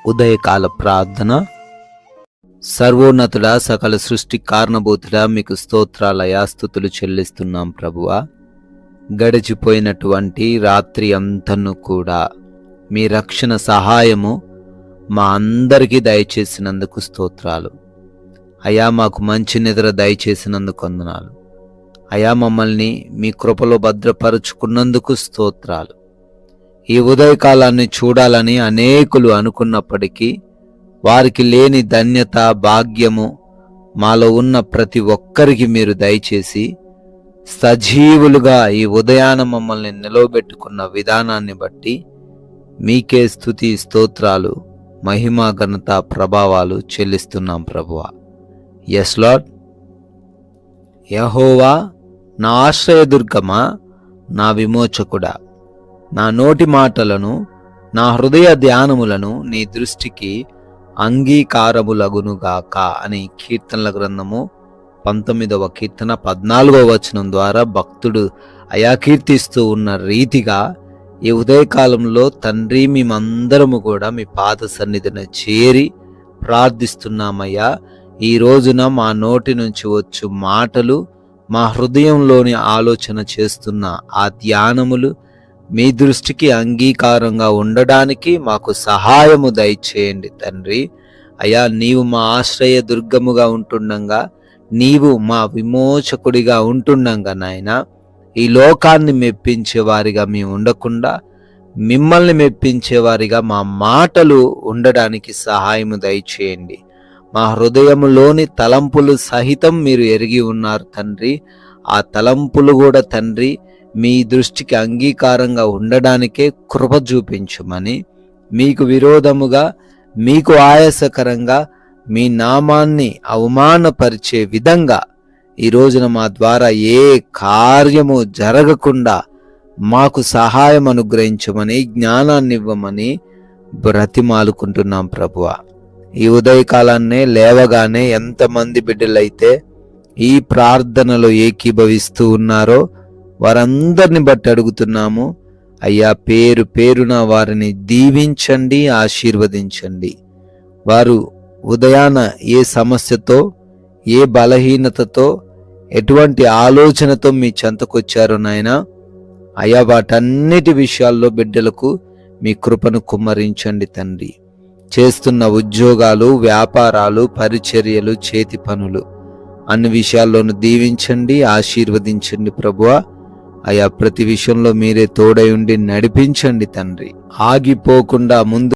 ఉదయకాల ప్రార్థన. సర్వోన్నతుడా, సకల సృష్టి కారణభూతుడా, మీకు స్తోత్రాలయా, స్తుతులు చెల్లిస్తున్నాం ప్రభువా. గడిచిపోయినటువంటి రాత్రి అంతను కూడా మీ రక్షణ సహాయము మా అందరికీ దయచేసినందుకు స్తోత్రాలు అయా. మాకు మంచి నిద్ర దయచేసినందుకు వందనాలు అయా. మమ్మల్ని మీ కృపలో భద్రపరుచుకున్నందుకు స్తోత్రాలు. ఈ ఉదయకాలాన్ని చూడాలని అనేకులు అనుకున్నప్పటికీ వారికి లేని ధన్యత, భాగ్యము మాలో ఉన్న ప్రతి ఒక్కరికి మీరు దయచేసి సజీవులుగా ఈ ఉదయాన మమ్మల్ని నిలవబెట్టుకున్న విధానాన్ని బట్టి మీకే స్తుతి, స్తోత్రాలు, మహిమ, ఘనత, ప్రభావాలు చెల్లిస్తున్నాం ప్రభువా. Yes lord. యెహోవా నా ఆశ్రయదుర్గమా, నా విమోచకుడా, నా నోటి మాటలను, నా హృదయ ధ్యానములను నీ దృష్టికి అంగీకారములగునుగాక అని కీర్తనల గ్రంథము 19వ కీర్తన 14వ వచనం ద్వారా భక్తుడు అయా కీర్తిస్తూ ఉన్న రీతిగా ఈ ఉదయకాలంలో తండ్రి మేమందరము కూడా మీ పాద సన్నిధిని చేరి ప్రార్థిస్తున్నామయ్యా. ఈ రోజున మా నోటి నుంచి వచ్చు మాటలు, మా హృదయంలోని ఆలోచన చేస్తున్న ఆ ధ్యానములు మీ దృష్టికి అంగీకారంగా ఉండడానికి మాకు సహాయము దయచేయండి తండ్రి. అయ్యా, నీవు మా ఆశ్రయ దుర్గముగా ఉంటుండగా, నీవు మా విమోచకుడిగా ఉంటుండగా నాయన, ఈ లోకాన్ని మెప్పించే వారిగా మేము ఉండకుండా మిమ్మల్ని మెప్పించే వారిగా మా మాటలు ఉండడానికి సహాయము దయచేయండి. మా హృదయములోని తలంపులు సహితం మీరు ఎరిగి ఉన్నారు తండ్రి. ఆ తలంపులు కూడా తండ్రి మీ దృష్టికి అంగీకారంగా ఉండడానికే కృప చూపించమని, మీకు విరోధముగా, మీకు ఆయాసకరంగా, మీ నామాన్ని అవమానపరిచే విధంగా ఈ రోజున మా ద్వారా ఏ కార్యము జరగకుండా మాకు సహాయం అనుగ్రహించమని, జ్ఞానాన్ని ఇవ్వమని బ్రతిమాలుకుంటున్నాం ప్రభువా. ఈ ఉదయకాలాన్నే లేవగానే ఎంతమంది బిడ్డలైతే ఈ ప్రార్థనలో ఏకీభవిస్తూ ఉన్నారో వారందరిని బట్టి అడుగుతున్నాము అయ్యా, పేరు పేరున వారిని దీవించండి, ఆశీర్వదించండి. వారు ఉదయాన ఏ సమస్యతో, ఏ బలహీనతతో, ఎటువంటి ఆలోచనతో మీ చెంతకొచ్చారో నాయనా, అయ్యా వాటన్నిటి విషయాల్లో బిడ్డలకు మీ కృపను కుమ్మరించండి తండ్రి. చేస్తున్న ఉద్యోగాలు, వ్యాపారాలు, పరిచర్యలు, చేతి పనులు అన్ని విషయాల్లోనూ దీవించండి, ఆశీర్వదించండి ప్రభువా. అయా ప్రతి విషయంలో మీరే తోడై ఉండి నడిపించండి తండ్రి. ఆగిపోకుండా ముందు